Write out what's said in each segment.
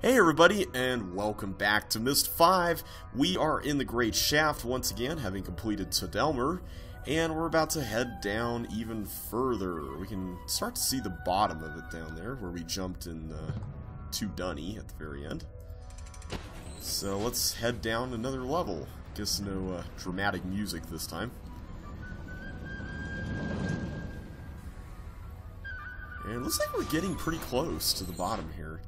Hey everybody, and welcome back to Myst 5. We are in the Great Shaft once again, having completed Todelmer, and we're about to head down even further. We can start to see the bottom of it down there, where we jumped in to Dunny at the very end. So let's head down another level. Guess no dramatic music this time. And it looks like we're getting pretty close to the bottom here.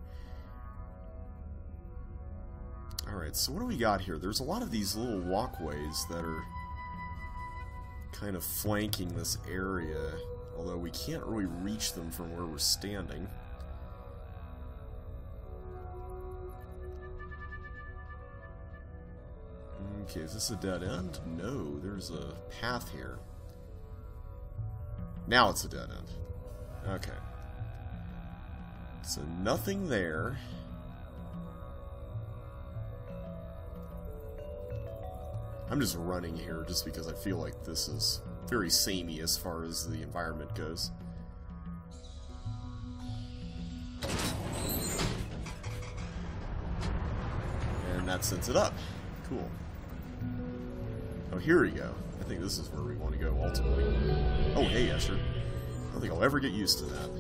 Alright, so what do we got here? There's a lot of these little walkways that are kind of flanking this area, although we can't really reach them from where we're standing. Okay, is this a dead end? No, there's a path here. Now it's a dead end. Okay. So nothing there. I'm just running here just because I feel like this is very samey as far as the environment goes. And that sends it up. Cool. Oh, here we go. I think this is where we want to go ultimately. Oh, hey, Esher. I don't think I'll ever get used to that.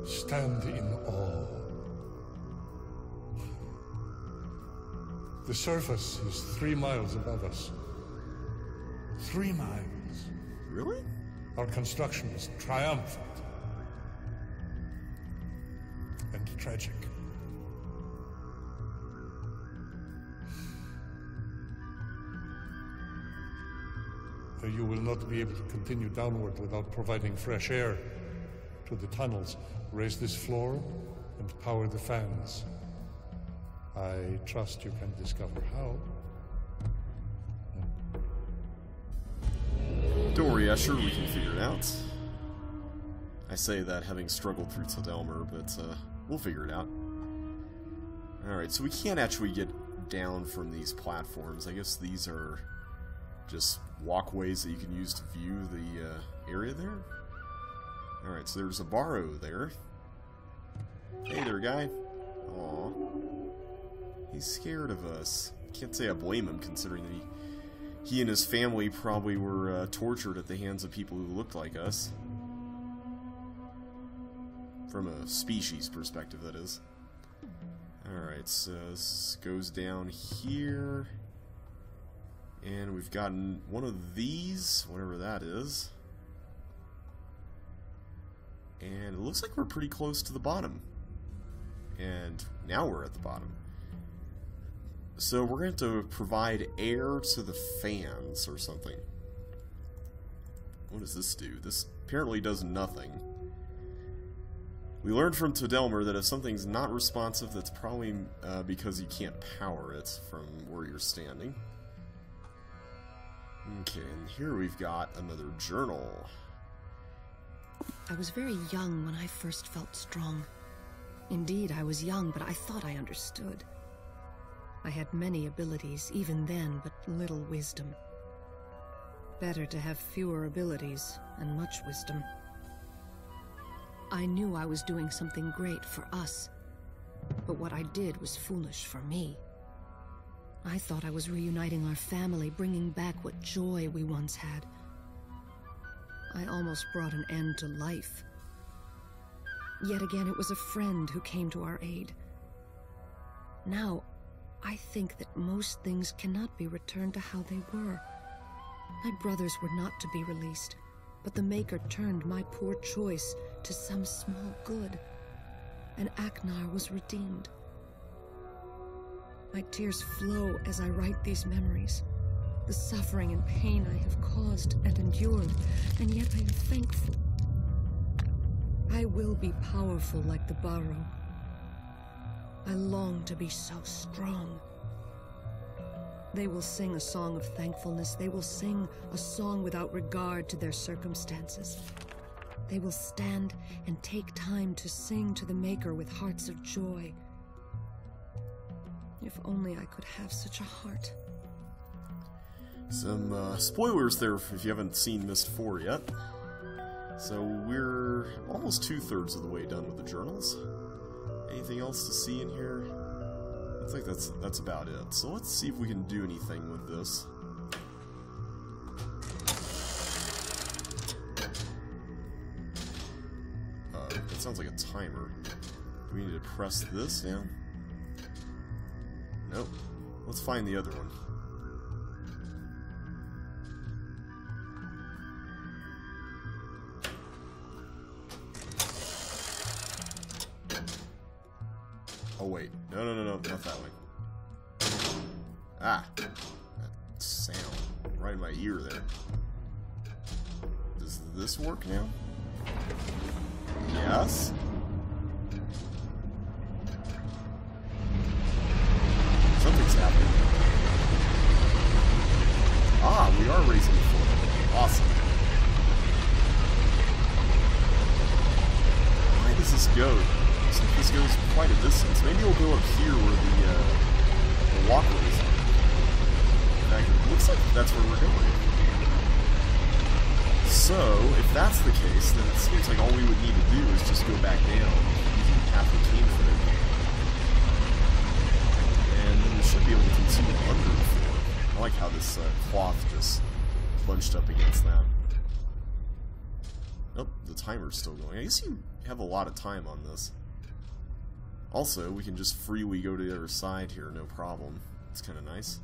Stand in awe. The surface is 3 miles above us. 3 miles. Really? Our construction is triumphant. And tragic. You will not be able to continue downward without providing fresh air to the tunnels. Raise this floor and power the fans. I trust you can discover how. Don't worry, Esher, we can figure it out. I say that having struggled through Todelmer, but we'll figure it out. Alright, so we can't actually get down from these platforms. I guess these are just walkways that you can use to view the area there. Alright, so there's a Barrow there. Hey there, guy. Aww. He's scared of us. Can't say I blame him, considering that he and his family probably were tortured at the hands of people who looked like us. From a species perspective, that is. Alright, so this goes down here. And we've gotten one of these, whatever that is. And it looks like we're pretty close to the bottom. And now we're at the bottom. So we're going to provide air to the fans or something. What does this do? This apparently does nothing. We learned from Todelmer that if something's not responsive, that's probably because you can't power it from where you're standing. Okay, and here we've got another journal. I was very young when I first felt strong. Indeed, I was young, but I thought I understood. I had many abilities, even then, but little wisdom. Better to have fewer abilities and much wisdom. I knew I was doing something great for us, but what I did was foolish for me. I thought I was reuniting our family, bringing back what joy we once had. I almost brought an end to life. Yet again, it was a friend who came to our aid. Now, I think that most things cannot be returned to how they were. My brothers were not to be released, but the Maker turned my poor choice to some small good, and Aknar was redeemed. My tears flow as I write these memories. The suffering and pain I have caused and endured, and yet I am thankful. I will be powerful like the Barrow. I long to be so strong. They will sing a song of thankfulness. They will sing a song without regard to their circumstances. They will stand and take time to sing to the Maker with hearts of joy. If only I could have such a heart. Some spoilers there if you haven't seen Myst 4 yet. So we're almost 2/3 of the way done with the journals. Anything else to see in here? I think that's about it. So let's see if we can do anything with this. That sounds like a timer. Do we need to press this down? Nope. Let's find the other one. Oh wait, no, not that way. Ah, that sound right in my ear there. Does this work now? Yes. Something's happening. Ah, we are raising the floor. Awesome. Why does this go? Looks like this goes quite a distance. Maybe it'll go up here where the walkway is. In fact, it looks like that's where we're going. So, if that's the case, then it seems like all we would need to do is just go back down using half the team for it. And then we should be able to continue under the floor. I like how this cloth just bunched up against that. Oh, the timer's still going. I guess you have a lot of time on this. Also, we can just freely go to the other side here, no problem. It's kind of nice.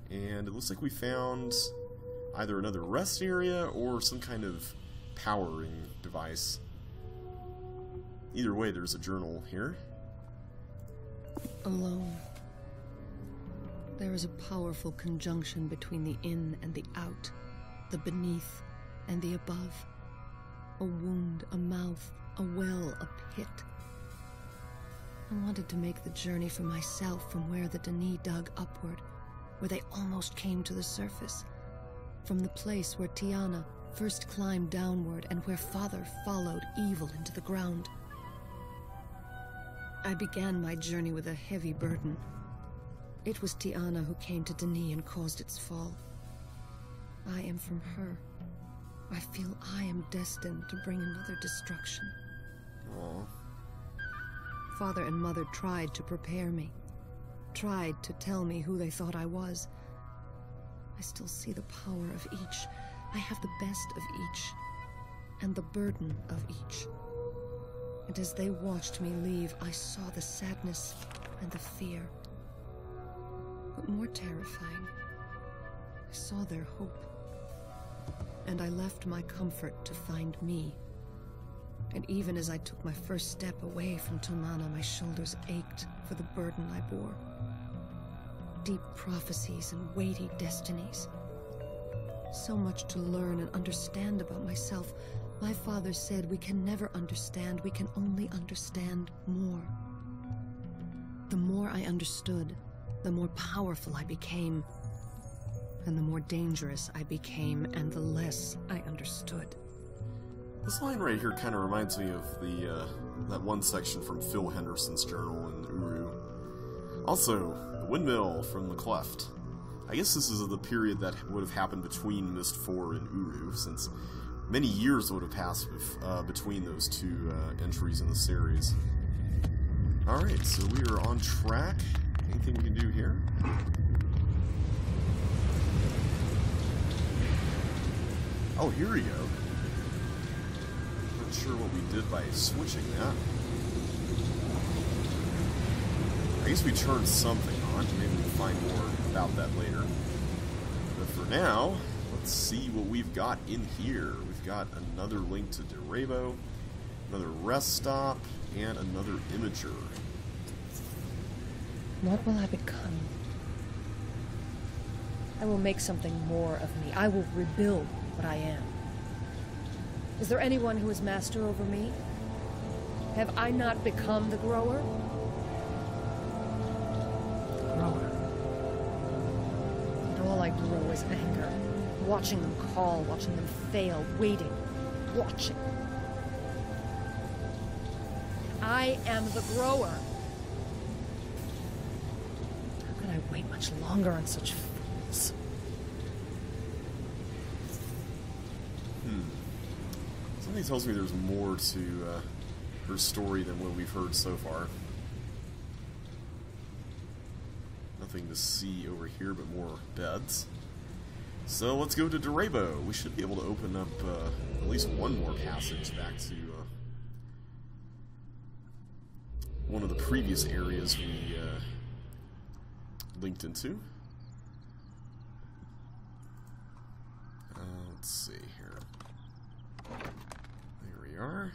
And it looks like we found either another rest area or some kind of powering device. Either way, there's a journal here. Alone. There is a powerful conjunction between the in and the out, the beneath and the above. A wound, a mouth, a well, a pit. I wanted to make the journey for myself from where the Denis dug upward, where they almost came to the surface. From the place where Tiana first climbed downward and where Father followed evil into the ground. I began my journey with a heavy burden. It was Tiana who came to Denis and caused its fall. I am from her. I feel I am destined to bring another destruction. Aww. Father and Mother tried to prepare me, tried to tell me who they thought I was. I still see the power of each. I have the best of each, and the burden of each. And as they watched me leave, I saw the sadness and the fear. But more terrifying, I saw their hope. And I left my comfort to find me. And even as I took my first step away from Tomana, my shoulders ached for the burden I bore. Deep prophecies and weighty destinies. So much to learn and understand about myself. My father said we can never understand, we can only understand more. The more I understood, the more powerful I became. And the more dangerous I became, and the less I understood. This line right here kind of reminds me of that one section from Phil Henderson's journal in Uru. Also, the windmill from the cleft. I guess this is the period that would have happened between Myst 4 and Uru, since many years would have passed between those two entries in the series. Alright, so we are on track. Anything we can do here? Oh, here we go. Not sure what we did by switching that. I guess we turned something on. Maybe we'll find more about that later. But for now, let's see what we've got in here. We've got another link to Derevo, another rest stop, and another imager. What will I become? I will make something more of me. I will rebuild what I am. Is there anyone who is master over me? Have I not become the grower? The grower. And all I grow is anger. Watching them call, watching them fail, waiting, watching. I am the grower. How can I wait much longer on such fools? Something tells me there's more to her story than what we've heard so far. Nothing to see over here but more beds. So let's go to Durebo. We should be able to open up at least one more passage back to one of the previous areas we linked into. Let's see here. There we are.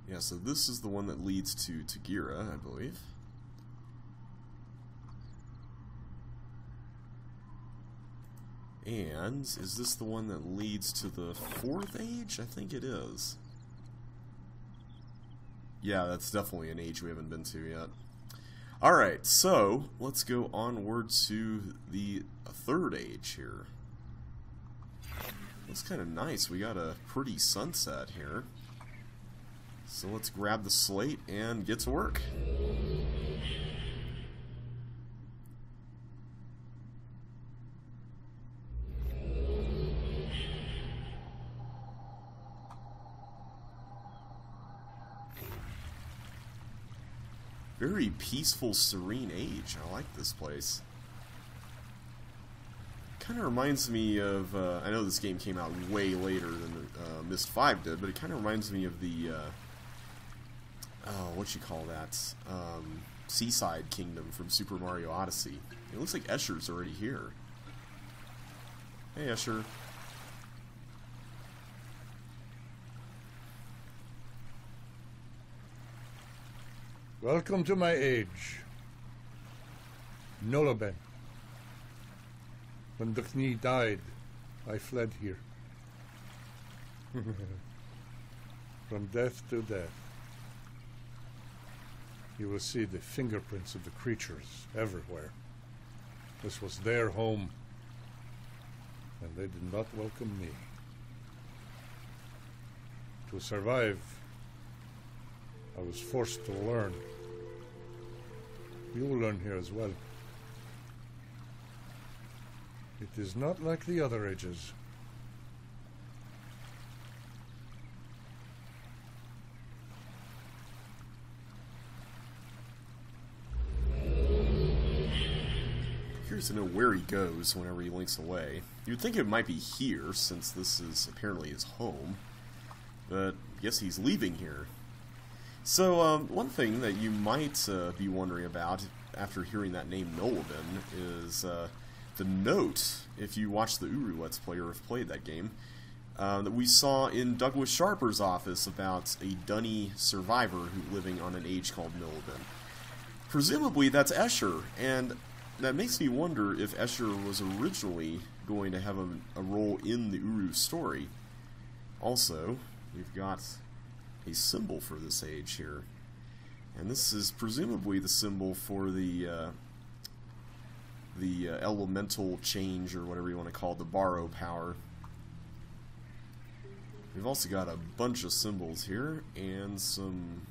Yeah, so this is the one that leads to Tagira, I believe. And is this the one that leads to the 4th age? I think it is. Yeah, that's definitely an age we haven't been to yet. Alright, so let's go onward to the 3rd age here. Looks kind of nice. We got a pretty sunset here. So let's grab the slate and get to work. Very peaceful, serene age. I like this place. Kind of reminds me of, I know this game came out way later than Myst 5 did, but it kind of reminds me of the, what you call that, Seaside Kingdom from Super Mario Odyssey. It looks like Escher's already here. Hey, Esher. Welcome to my age. Noloben. When Dukhni died, I fled here. From death to death. You will see the fingerprints of the creatures everywhere. This was their home, and they did not welcome me. To survive, I was forced to learn. You will learn here as well. It is not like the other ages. Curious to know where he goes whenever he links away. You'd think it might be here, since this is apparently his home. But I guess he's leaving here. So, one thing that you might be wondering about after hearing that name Noloben is the note, if you watch the Uru Let's Play or have played that game, that we saw in Douglas Sharper's office about a Dunny survivor who living on an age called Noloben. Presumably that's Esher, and that makes me wonder if Esher was originally going to have a role in the Uru story. Also, we've got a symbol for this age here, and this is presumably the symbol for the elemental change, or whatever you want to call it, the borrow power. We've also got a bunch of symbols here and some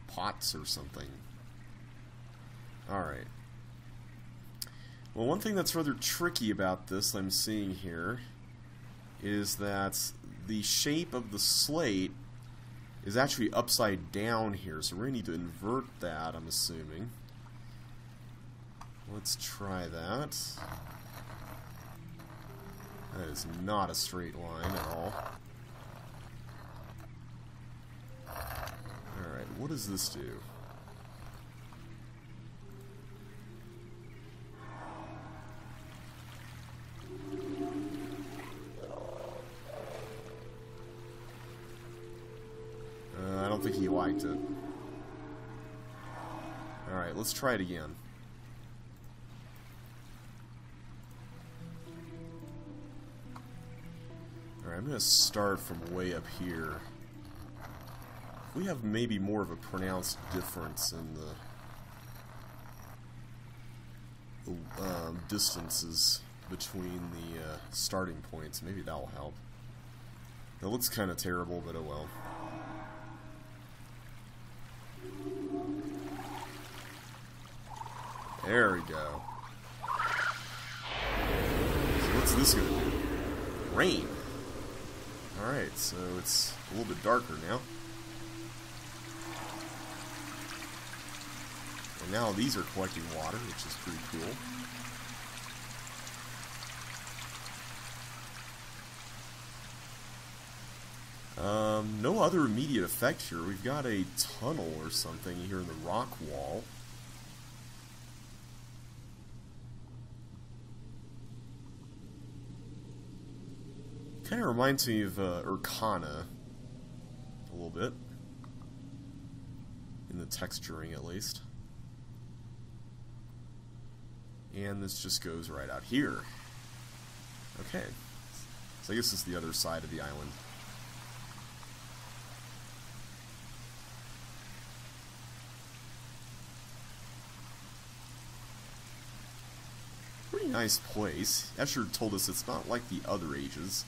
pots or something. Alright. Well, one thing that's rather tricky about this I'm seeing here is that the shape of the slate is actually upside down here, so we're going to need to invert that, I'm assuming. Let's try that. That is not a straight line at all. Alright, what does this do? I don't think he liked it. Alright, let's try it again. Alright, I'm going to start from way up here. We have maybe more of a pronounced difference in the distances between the starting points. Maybe that'll help. That looks kind of terrible, but oh well. There we go. So what's this gonna do? Rain. Alright, so it's a little bit darker now. And now these are collecting water, which is pretty cool. No other immediate effect here. We've got a tunnel or something here in the rock wall. Kind of reminds me of Urkana a little bit. In the texturing, at least. And this just goes right out here. Okay. So I guess it's the other side of the island. Pretty nice place. Esher told us it's not like the other ages.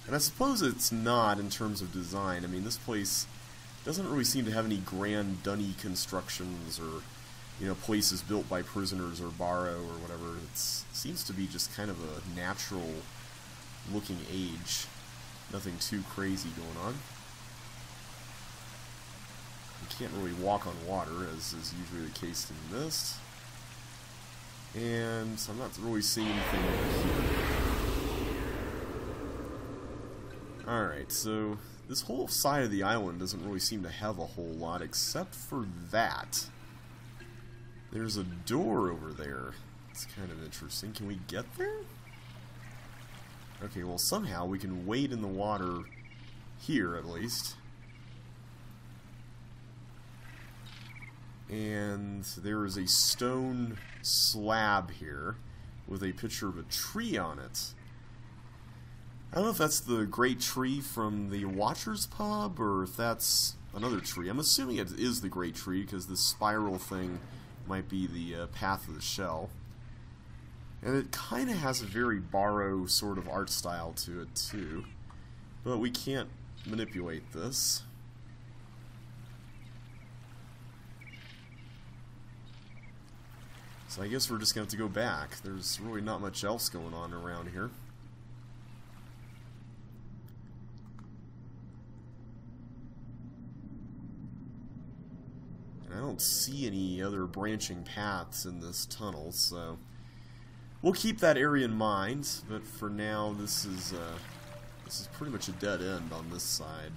And I suppose it's not in terms of design. I mean, this place doesn't really seem to have any grand dunny constructions or, you know, places built by prisoners or Barrow or whatever. It seems to be just kind of a natural looking age. Nothing too crazy going on. You can't really walk on water, as is usually the case in Myst. And I'm not really seeing anything over here. Alright, so this whole side of the island doesn't really seem to have a whole lot, except for that. There's a door over there. It's kind of interesting. Can we get there? Okay, well somehow we can wade in the water here, at least. And there is a stone slab here with a picture of a tree on it. I don't know if that's the great tree from the Watcher's Pub or if that's another tree. I'm assuming it is the great tree because this spiral thing might be the path of the shell. And it kind of has a very Barrow sort of art style to it too. But we can't manipulate this. So I guess we're just going to have to go back. There's really not much else going on around here. And I don't see any other branching paths in this tunnel, so we'll keep that area in mind. But for now, this is pretty much a dead end on this side.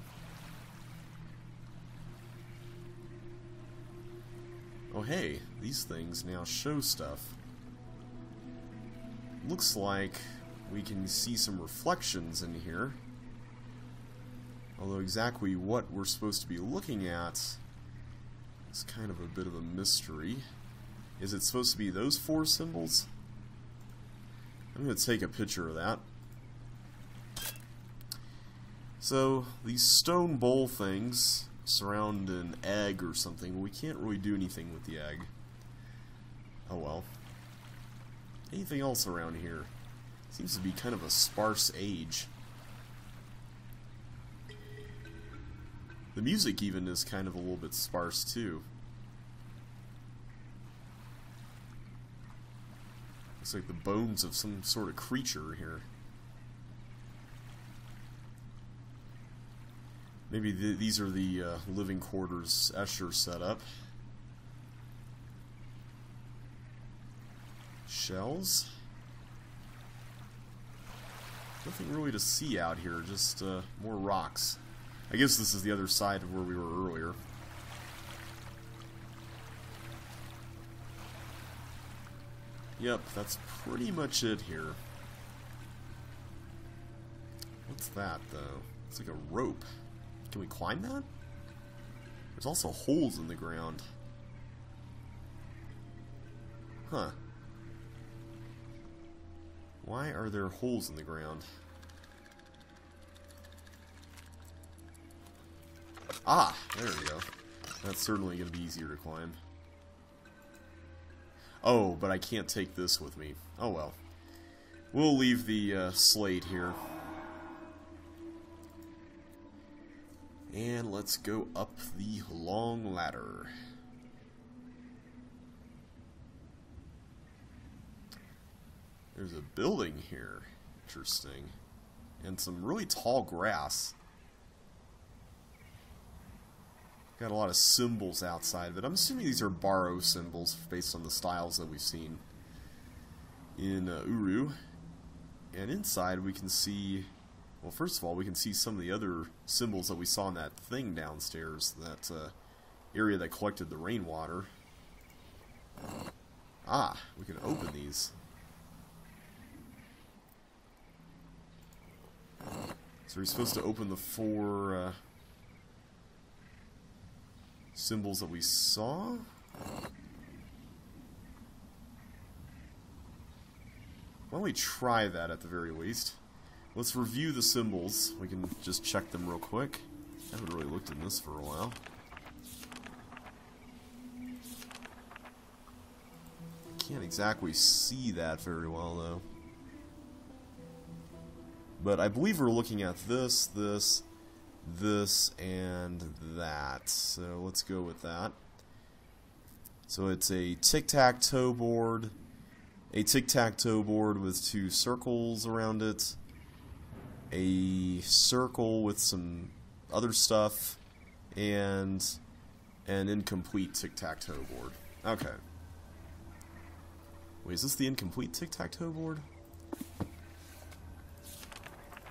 Oh hey, these things now show stuff. Looks like we can see some reflections in here. Although exactly what we're supposed to be looking at is kind of a bit of a mystery. Is it supposed to be those four symbols? I'm going to take a picture of that. So, these stone bowl things surround an egg or something. We can't really do anything with the egg. Oh well. Anything else around here? Seems to be kind of a sparse age. The music even is kind of a little bit sparse too. Looks like the bones of some sort of creature here. Maybe these are the living quarters Esher set up. Shells? Nothing really to see out here, just more rocks. I guess this is the other side of where we were earlier. Yep, that's pretty much it here. What's that, though? It's like a rope. Can we climb that? There's also holes in the ground. Huh. Why are there holes in the ground? Ah, there we go. That's certainly going to be easier to climb. Oh, but I can't take this with me. Oh well. We'll leave the slate here. And let's go up the long ladder. There's a building here. Interesting. And some really tall grass. Got a lot of symbols outside, but I'm assuming these are borrow symbols based on the styles that we've seen in Uru. And inside we can see, well, first of all, we can see some of the other symbols that we saw in that thing downstairs, that area that collected the rainwater. Ah, we can open these. So we're supposed to open the 4 symbols that we saw? Why don't we try that at the very least? Let's review the symbols. We can just check them real quick. I haven't really looked in this for a while. Can't exactly see that very well, though. But I believe we're looking at this, this, and that. So let's go with that. So it's a tic-tac-toe board. A tic-tac-toe board with 2 circles around it. A circle with some other stuff. And an incomplete tic-tac-toe board. Okay. Wait, is this the incomplete tic-tac-toe board?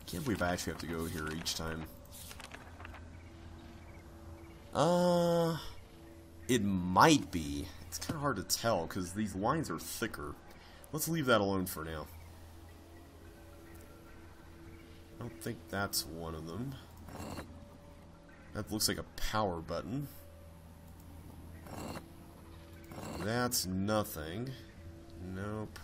Can't believe I actually have to go here each time. It might be. It's kind of hard to tell because these lines are thicker. Let's leave that alone for now. I don't think that's one of them. That looks like a power button. That's nothing. Nope.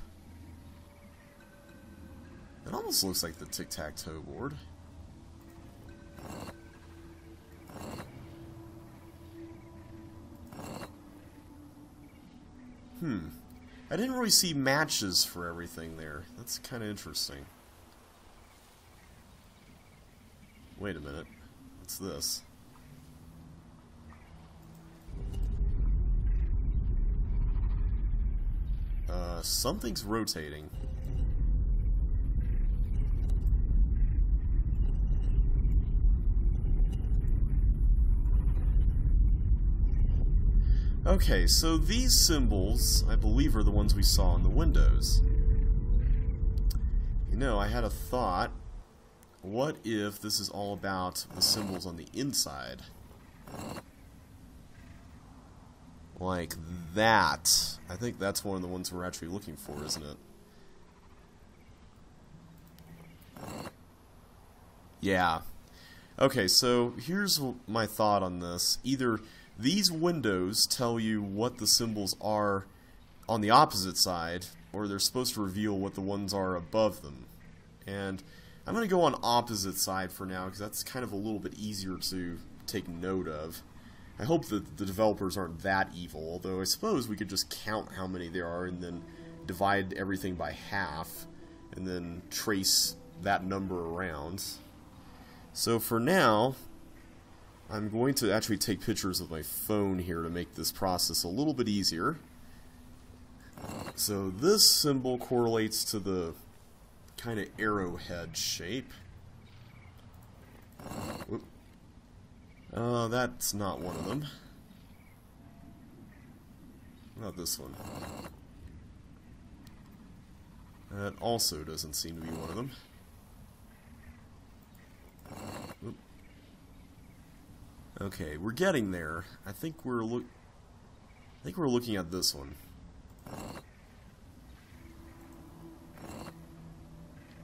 It almost looks like the tic-tac-toe board. I didn't really see matches for everything there. That's kind of interesting. Wait a minute. What's this? Something's rotating. Okay, so these symbols, I believe, are the ones we saw in the windows. You know, I had a thought. What if this is all about the symbols on the inside? Like that. I think that's one of the ones we're actually looking for, isn't it? Yeah. Okay, so here's my thought on this. Either these windows tell you what the symbols are on the opposite side, or they're supposed to reveal what the ones are above them. And I'm going to go on opposite side for now, because that's kind of a little bit easier to take note of. I hope that the developers aren't that evil, although I suppose we could just count how many there are and then divide everything by half, and then trace that number around. So for now, I'm going to actually take pictures of my phone here to make this process a little bit easier. So this symbol correlates to the kind of arrowhead shape. Whoop. That's not one of them. What about this one? That also doesn't seem to be one of them. Whoop. Okay, we're getting there. I think we're looking at this one.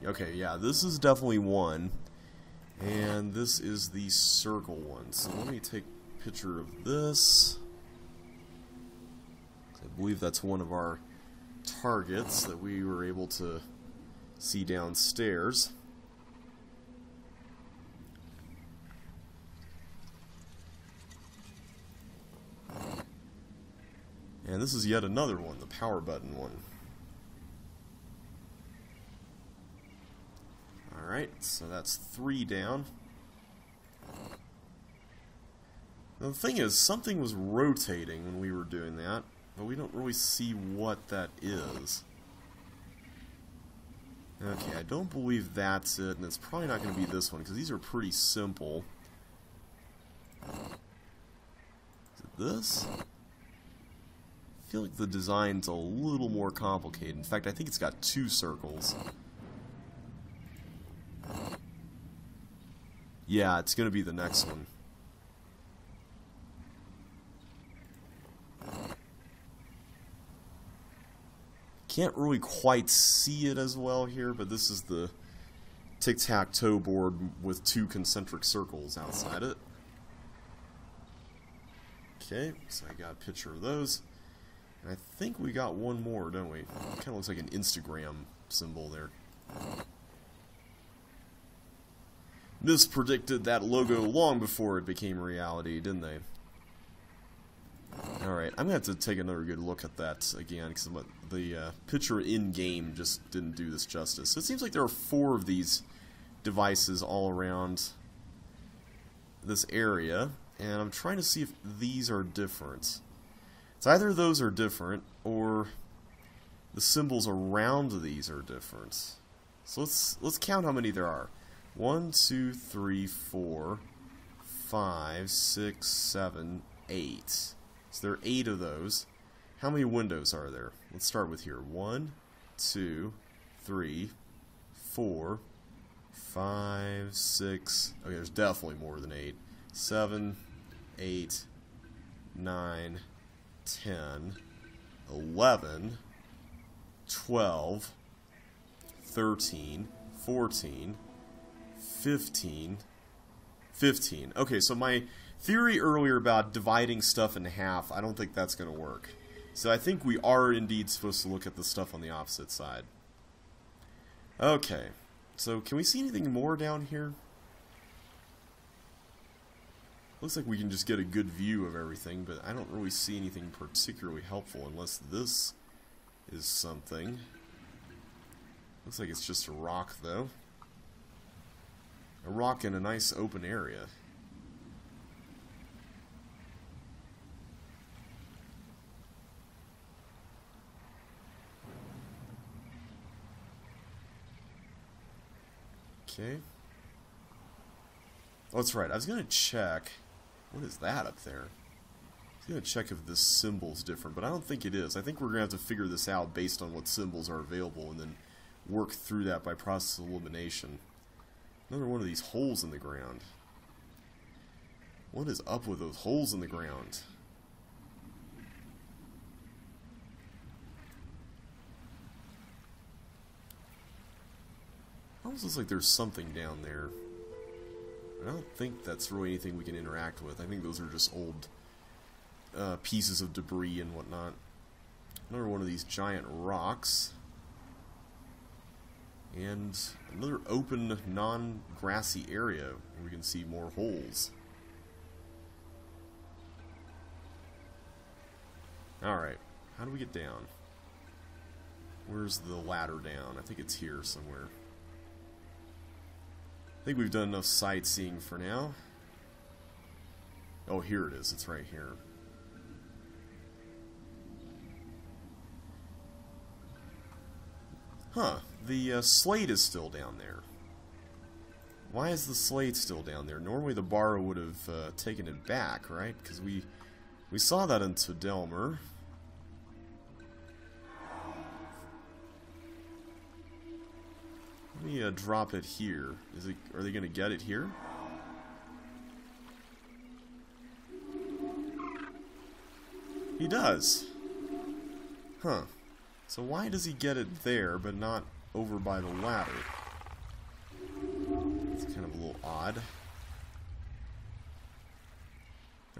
Okay, yeah, this is definitely one. And this is the circle one. So let me take a picture of this. I believe that's one of our targets that we were able to see downstairs. And this is yet another one, the power button one. Alright, so that's 3 down. Now the thing is, something was rotating when we were doing that, but we don't really see what that is. Okay, I don't believe that's it, and it's probably not going to be this one, because these are pretty simple. this? I feel like the design's a little more complicated. In fact, I think it's got 2 circles. Yeah, it's going to be the next one. Can't really quite see it as well here, but this is the tic-tac-toe board with 2 concentric circles outside it. Okay, so I got a picture of those. And I think we got one more, don't we? It kind of looks like an Instagram symbol there. Myst predicted that logo long before it became reality, didn't they? Alright, I'm going to have to take another good look at that again, because the picture in-game just didn't do this justice. So it seems like there are 4 of these devices all around this area, and I'm trying to see if these are different. It's either those are different, or the symbols around these are different. So let's count how many there are. 1, 2, 3, 4, 5, 6, 7, 8. So there are 8 of those. How many windows are there? Let's start with here. 1, 2, 3, 4, 5, 6. Okay, there's definitely more than 8. 7, 8, 9, 10, 11, 12, 13, 14, 15. Okay, so my theory earlier about dividing stuff in half, I don't think that's going to work. So I think we are indeed supposed to look at the stuff on the opposite side. Okay, so can we see anything more down here? Looks like we can just get a good view of everything, but I don't really see anything particularly helpful unless this is something. Looks like it's just a rock, though. A rock in a nice open area. Okay. Oh, that's right. I was going to check. What is that up there? I was going to check if this symbol's different, but I don't think it is. I think we're going to have to figure this out based on what symbols are available and then work through that by process of elimination. Another one of these holes in the ground. What is up with those holes in the ground? Almost looks like there's something down there. I don't think that's really anything we can interact with. I think those are just old pieces of debris and whatnot. Another one of these giant rocks. And another open, non-grassy area where we can see more holes. Alright, how do we get down? Where's the ladder down? I think it's here somewhere. I think we've done enough sightseeing for now. Oh, here it is. It's right here. Huh. The slate is still down there. Why is the slate still down there? Normally the bar would have taken it back, right? Because we saw that in Todelmer. Let me drop it here. Are they going to get it here? He does. Huh. So why does he get it there, but not over by the ladder? It's kind of a little odd.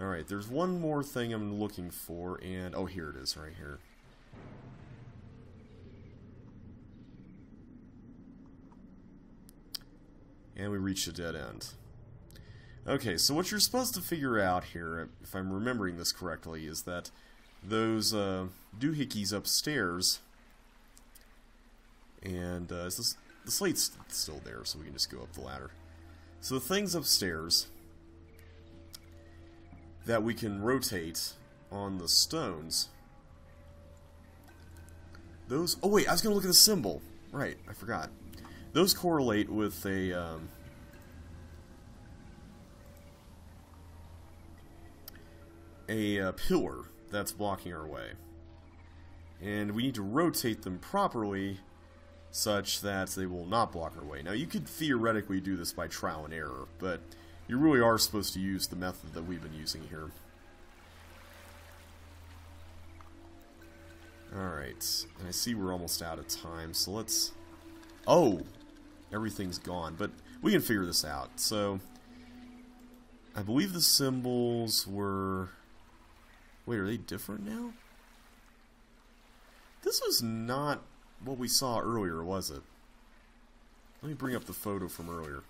Alright, there's one more thing I'm looking for, and... oh, here it is, right here. And we reached a dead end. Okay, so what you're supposed to figure out here, if I'm remembering this correctly, is that those doohickeys upstairs, and the slate's still there, so we can just go up the ladder. So the things upstairs that we can rotate on the stones, those... oh wait, I was going to look at the symbol. Right, I forgot. Those correlate with a... a pillar that's blocking our way. And we need to rotate them properly such that they will not block our way. Now, you could theoretically do this by trial and error, but you really are supposed to use the method that we've been using here. Alright, and I see we're almost out of time, so let's... Oh! Everything's gone, but we can figure this out. So, I believe the symbols were... Wait, are they different now? This was not what we saw earlier, was it? Let me bring up the photo from earlier.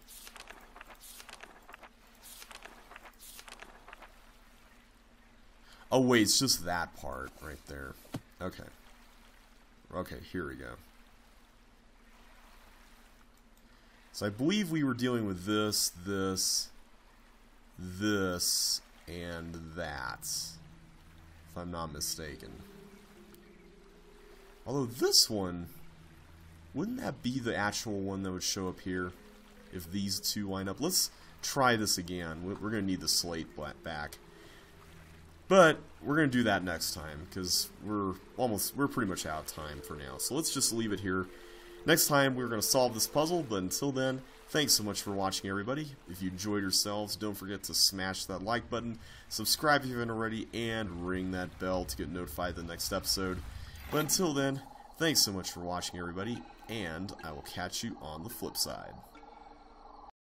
Oh wait, it's just that part right there. Okay. Okay, here we go. So I believe we were dealing with this, this, and that. If I'm not mistaken. Although this one, wouldn't that be the actual one that would show up here? If these two line up. Let's try this again. We're going to need the slate back. But we're going to do that next time, because we're pretty much out of time for now. So let's just leave it here. Next time we're going to solve this puzzle, but until then, thanks so much for watching, everybody. If you enjoyed yourselves, don't forget to smash that like button, subscribe if you haven't already, and ring that bell to get notified of the next episode. But until then, thanks so much for watching, everybody, and I will catch you on the flip side.